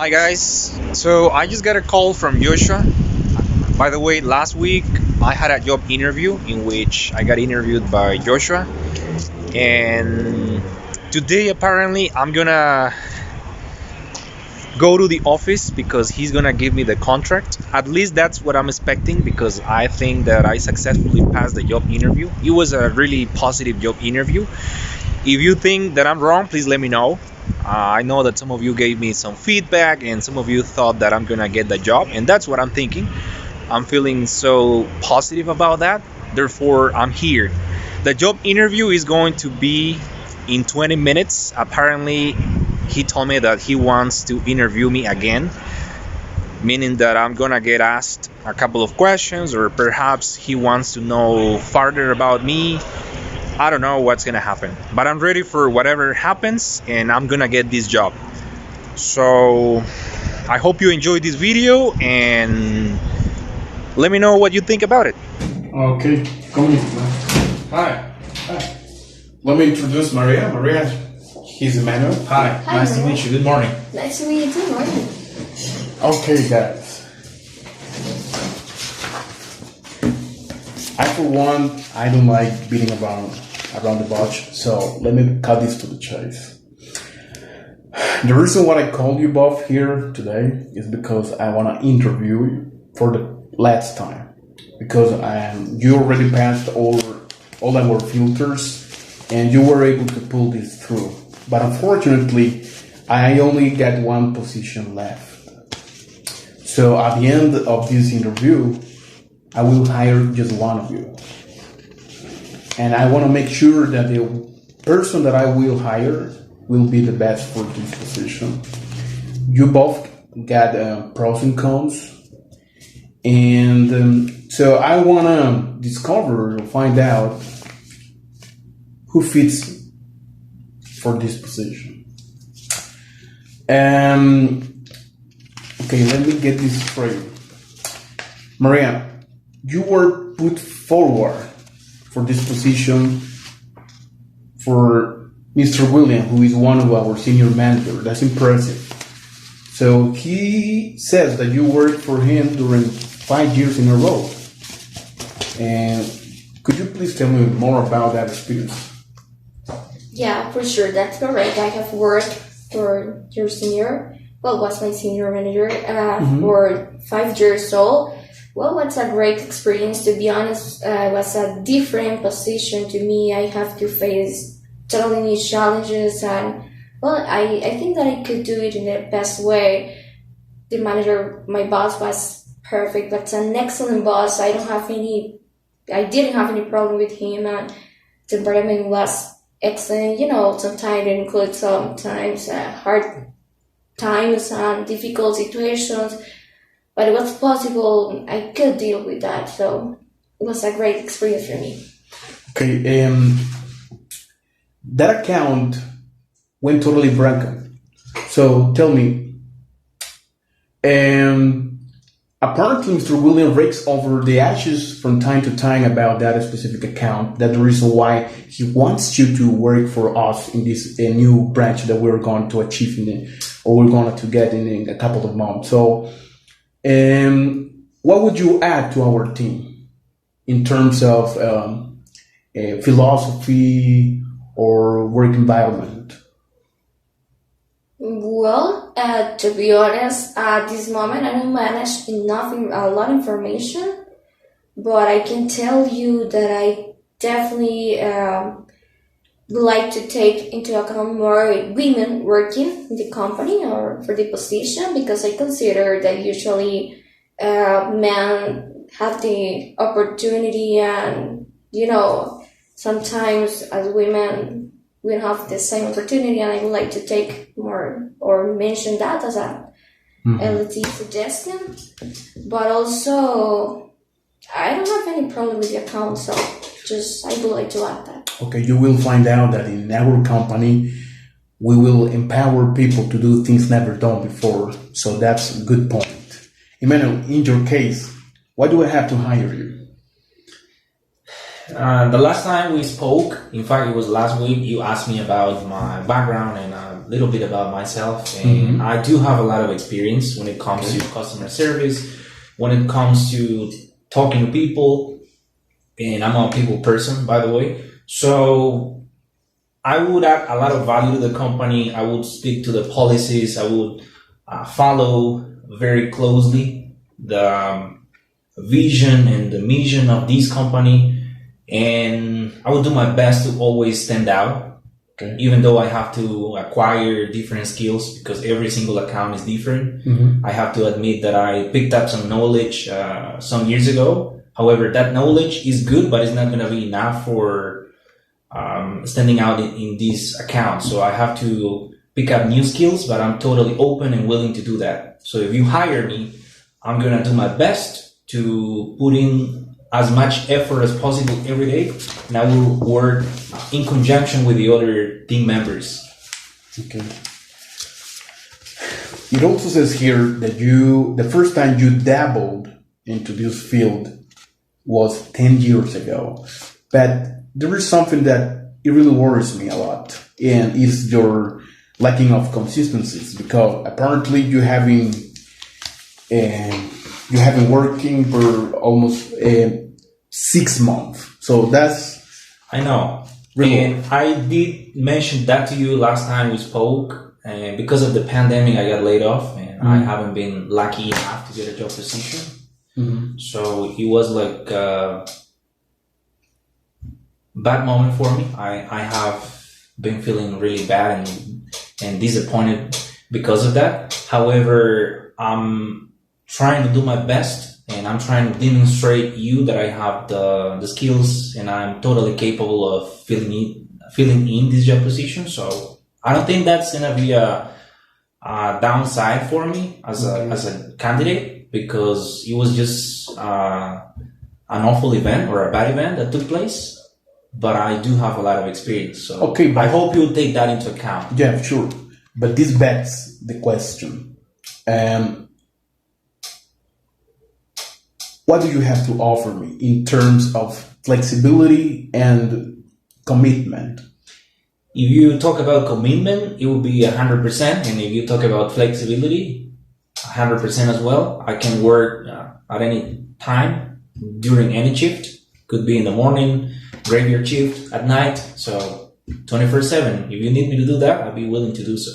Hi guys. So I just got a call from Joshua. By the way, last week I had a job interview in which I got interviewed by Joshua, and today apparently I'm gonna go to the office because he's gonna give me the contract. At least that's what I'm expecting because I think that I successfully passed the job interview. It was a really positive job interview. If you think that I'm wrong, please let me know. I know that some of you gave me some feedback and some of you thought that I'm gonna get the job, and that's what I'm thinking. I'm feeling so positive about that. Therefore, I'm here. The job interview is going to be in 20 minutes. Apparently, he told me that he wants to interview me again, meaning that I'm gonna get asked a couple of questions, or perhaps he wants to know further about me. I don't know what's gonna happen, but I'm ready for whatever happens, and I'm gonna get this job. So I hope you enjoyed this video, and let me know what you think about it. Okay, come in. Hi. Hi. Let me introduce Maria. Maria, he's Emmanuel. Hi, nice to meet you. Good morning. Nice to meet you too, morning. Okay, guys. I, for one, I don't like beating around the bush, so let me cut this to the chase. The reason why I called you both here today is because I want to interview you for the last time. Because you already passed all our filters and you were able to pull this through. But unfortunately, I only got one position left. So at the end of this interview, I will hire just one of you. And I want to make sure that the person that I will hire will be the best for this position. You both got pros and cons. And so I want to discover or find out who fits for this position. Okay, let me get this straight. Maria, you were put forward for this position for Mr. William, who is one of our senior managers. That's impressive. So he says that you worked for him during 5 years in a row. And could you please tell me more about that experience? Yeah, for sure, that's correct. I have worked for your senior, was my senior manager for 5 years old. Well, what's a great experience, to be honest. It was a different position to me. I have to face totally new challenges, and I think that I could do it in the best way. The manager, my boss, was perfect. That's an excellent boss. I didn't have any problem with him, and the environment was excellent. Sometimes it includes sometimes hard times and difficult situations, but it was possible. I could deal with that, so it was a great experience for me. Okay, that account went totally broken. So tell me, apparently Mr. William rakes over the ashes from time to time about that specific account. That's the reason why he wants you to work for us in this new branch that we're going to achieve we're going to get in a couple of months. So, what would you add to our team in terms of philosophy or work environment? Well, to be honest, at this moment I don't manage a lot of information, but I can tell you that I definitely would like to take into account more women working in the company or for the position, because I consider that usually men have the opportunity, and sometimes as women we don't have the same opportunity, and I would like to take more or mention that as a LT suggestion. But also, I don't have any problem with the account, so I would like to add that. Okay, you will find out that in our company, we will empower people to do things never done before. So that's a good point. Emmanuel, in your case, why do I have to hire you? The last time we spoke, in fact, it was last week, you asked me about my background and a little bit about myself. And I do have a lot of experience when it comes to customer service, when it comes to talking to people. And I'm a people person, by the way. So I would add a lot of value to the company. I would stick to the policies. I would follow very closely the vision and the mission of this company. And I would do my best to always stand out, even though I have to acquire different skills because every single account is different. I have to admit that I picked up some knowledge some years ago. However, that knowledge is good, but it's not going to be enough for standing out in this account. So I have to pick up new skills, but I'm totally open and willing to do that. So if you hire me, I'm going to do my best to put in as much effort as possible every day, and I will work in conjunction with the other team members. Okay. It also says here that the first time you dabbled into this field was 10 years ago, but there is something that it really worries me a lot, and is your lacking of consistencies, because apparently you haven't working for almost 6 months. So that's... I know. Really? And I did mention that to you last time we spoke. And because of the pandemic, I got laid off, and I haven't been lucky enough to get a job position. So it was like a bad moment for me. I have been feeling really bad and disappointed because of that. However, I'm trying to do my best, and I'm trying to demonstrate you that I have the skills and I'm totally capable of filling in this job position. So I don't think that's gonna be a downside for me as a candidate, because it was just an awful event or a bad event that took place. But I do have a lot of experience, so I hope you'll take that into account. Yeah, sure. But this begs the question. What do you have to offer me in terms of flexibility and commitment? If you talk about commitment, it will be 100%. And if you talk about flexibility, 100% as well. I can work at any time during any shift. Could be in the morning, graveyard shift, at night. So 24/7. If you need me to do that, I'll be willing to do so.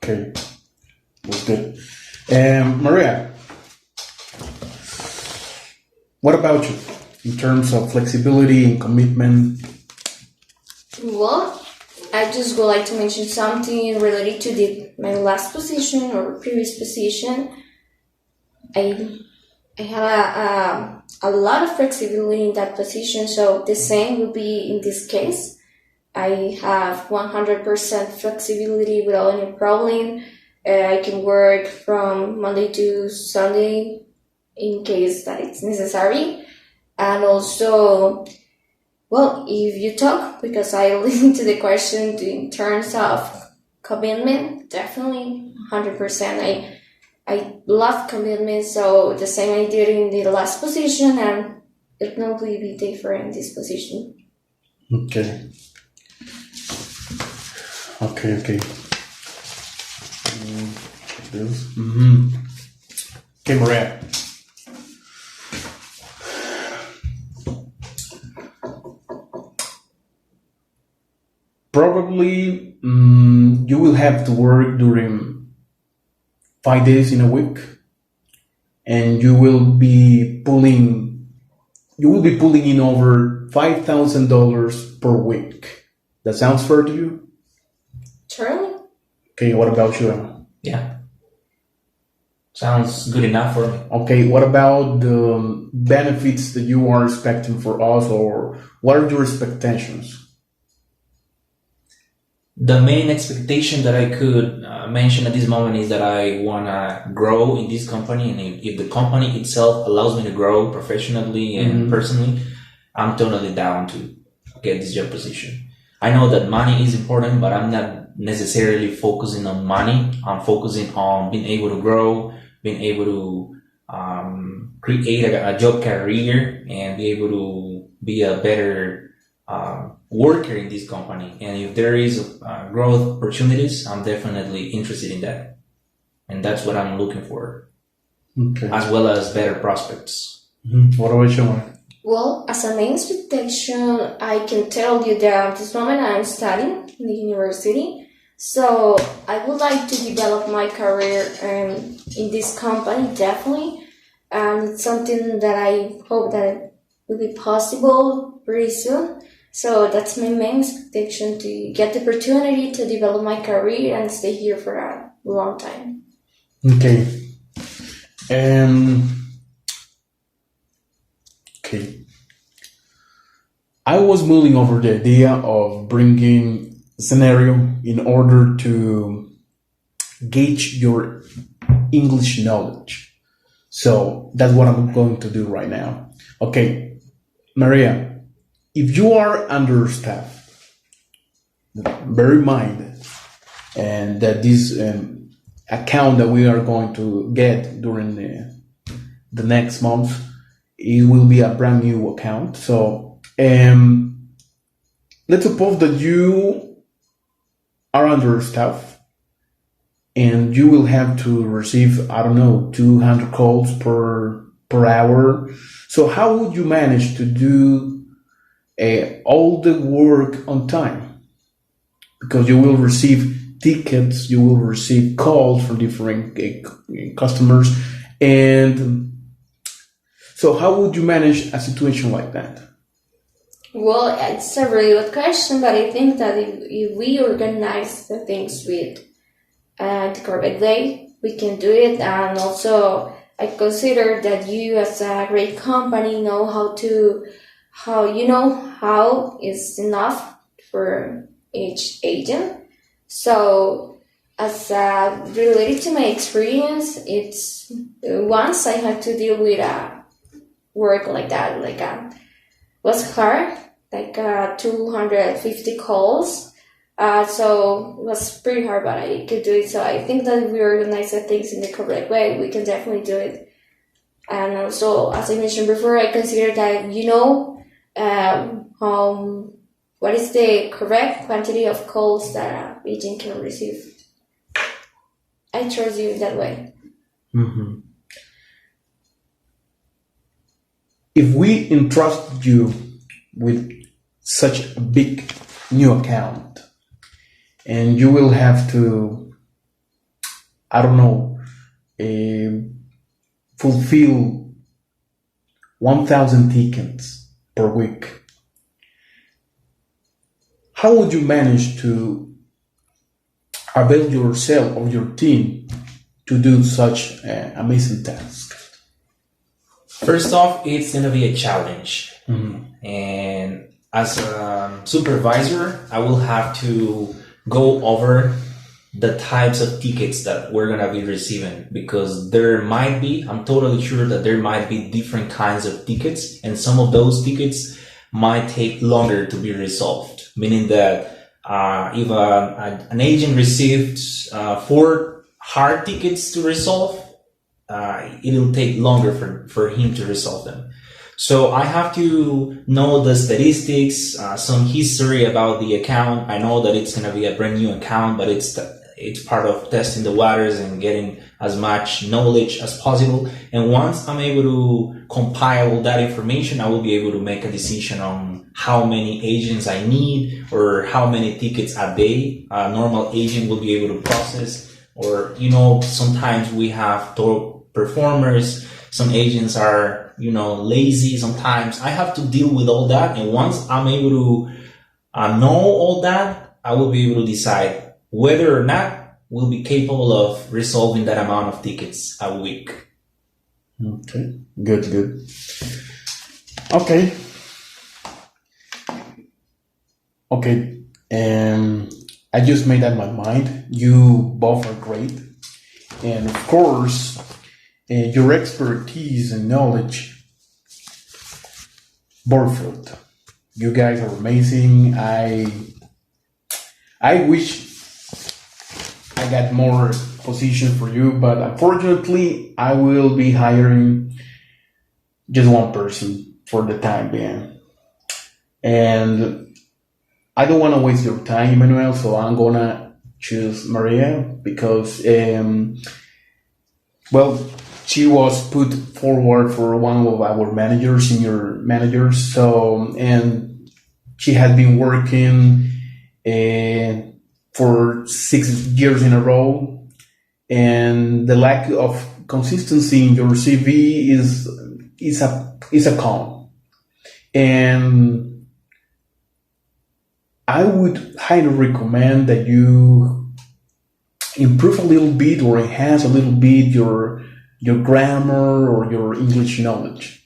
Okay, that's good. Maria, what about you in terms of flexibility and commitment? Well, I just would like to mention something related to my last position or previous position. I have a lot of flexibility in that position, so the same will be in this case. I have 100% flexibility without any problem. I can work from Monday to Sunday in case that it's necessary. And also, well, if you talk, because I listen to the question in terms of commitment, definitely 100%. I love commitment, so the same I did in the last position, and it will be different in this position. Okay. Okay, Maria. Probably you will have to work during 5 days in a week, and you will be pulling in over $5,000 per week. That sounds fair to you? Surely. Okay, what about you, Emma? Yeah. Sounds good enough for me. Okay, what about the benefits that you are expecting for us, or what are your expectations? The main expectation that I could mention at this moment is that I want to grow in this company, and if the company itself allows me to grow professionally and personally, I'm totally down to get this job position. I know that money is important, but I'm not necessarily focusing on money. I'm focusing on being able to grow, being able to create a job career, and be able to be a better worker in this company. And if there is growth opportunities, I'm definitely interested in that. And that's what I'm looking for, Okay. as well as better prospects. What about you? Well, as a main expectation, I can tell you that at this moment I'm studying in the university. So I would like to develop my career in this company, definitely. And it's something that I hope that will be possible pretty soon. So that's my main expectation, to get the opportunity to develop my career and stay here for a long time. Okay. Okay. I was mulling over the idea of bringing a scenario in order to gauge your English knowledge. So that's what I'm going to do right now. Okay, Maria, if you are understaffed, bear in mind and that this account that we are going to get during the next month, it will be a brand new account. So let's suppose that you are understaffed and you will have to receive, 200 calls per hour. So how would you manage to do all the work on time? Because you will receive tickets, you will receive calls from different customers, and so how would you manage a situation like that? Well, it's a really good question, but I think that if we organize the things with the correct way, we can do it. And also, I consider that you, as a great company, know how is enough for each agent. So, as related to my experience, it's once I had to deal with work like that, was hard, 250 calls. So it was pretty hard, but I could do it. So I think that if we organize the things in the correct way, we can definitely do it. And also, as I mentioned before, I consider that what is the correct quantity of calls that an agent can receive. I trust you that way. Mm-hmm. If we entrust you with such a big new account and you will have to, fulfill 1,000 tickets per week, how would you manage to avail yourself or your team to do such an amazing task? First off, it's going to be a challenge. Mm-hmm. And as a supervisor, I will have to go over the types of tickets that we're going to be receiving, because I'm totally sure that there might be different kinds of tickets, and some of those tickets might take longer to be resolved. Meaning that if an agent received 4 hard tickets to resolve, it'll take longer for him to resolve them. So I have to know the statistics, some history about the account. I know that it's going to be a brand new account, but it's part of testing the waters and getting as much knowledge as possible. And once I'm able to compile all that information, I will be able to make a decision on how many agents I need or how many tickets a day a normal agent will be able to process. Or, sometimes we have top performers. Some agents are, lazy sometimes. I have to deal with all that. And once I'm able to know all that, I will be able to decide whether or not we'll be capable of resolving that amount of tickets a week. Okay, good. Okay, I just made up my mind. You both are great. And of course, your expertise and knowledge bore fruit. You guys are amazing. I wish I got more position for you, but unfortunately, I will be hiring just one person for the time being. And I don't want to waste your time, Emmanuel, so I'm gonna choose Maria because, well, she was put forward for one of our managers, senior managers. So, and she has been working for 6 years in a row, and the lack of consistency in your CV is a con. And I would highly recommend that you improve a little bit or enhance a little bit your grammar or your English knowledge.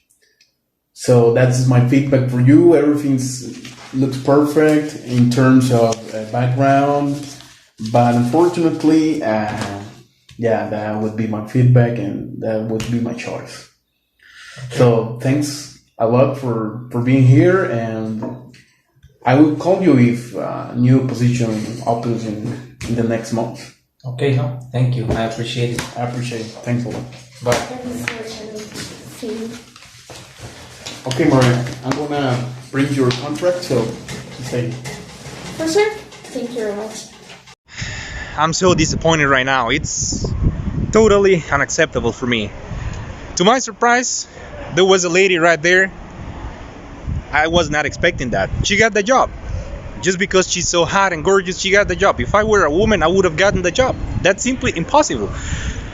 So that's my feedback for you. Everything looks perfect in terms of background, but unfortunately, that would be my feedback and that would be my choice. Okay. So thanks a lot for being here, and I will call you if a new position opens in the next month. Okay, no, thank you. I appreciate it. Thanks a lot. Bye. Okay, Maria, I'm gonna bring your contract, so say. For sure. Thank you very much. I'm so disappointed right now. It's totally unacceptable for me. To my surprise, there was a lady right there. I was not expecting that. She got the job. Just because she's so hot and gorgeous, she got the job. If I were a woman, I would have gotten the job. That's simply impossible.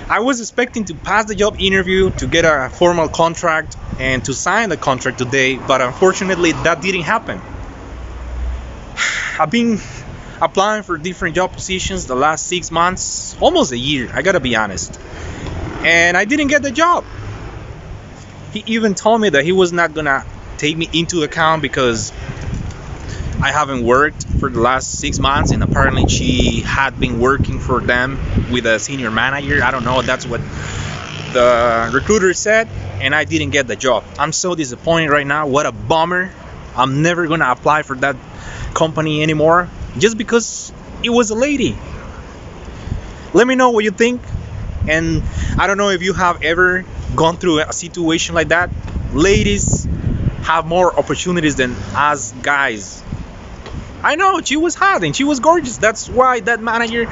I was expecting to pass the job interview, to get a formal contract, and to sign the contract today, but unfortunately that didn't happen. I've been applying for different job positions the last 6 months, almost a year, I gotta be honest. And I didn't get the job. He even told me that he was not gonna take me into account because I haven't worked for the last 6 months, and apparently she had been working for them with a senior manager. I don't know, that's what the recruiter said, and I didn't get the job. I'm so disappointed right now. What a bummer. I'm never gonna apply for that company anymore just because it was a lady. Let me know what you think, and I don't know if you have ever gone through a situation like that. Ladies have more opportunities than us guys. I know she was hot and she was gorgeous. That's why that manager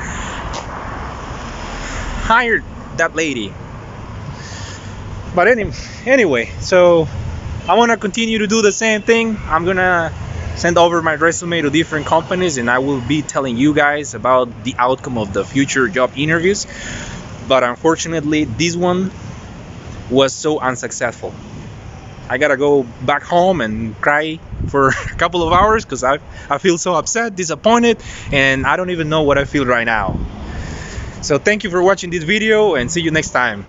hired that lady. But anyway, so I want to continue to do the same thing. I'm gonna send over my resume to different companies, and I will be telling you guys about the outcome of the future job interviews. But unfortunately, this one was so unsuccessful. I gotta go back home and cry for a couple of hours because I feel so upset, disappointed, and I don't even know what I feel right now. So thank you for watching this video, and see you next time.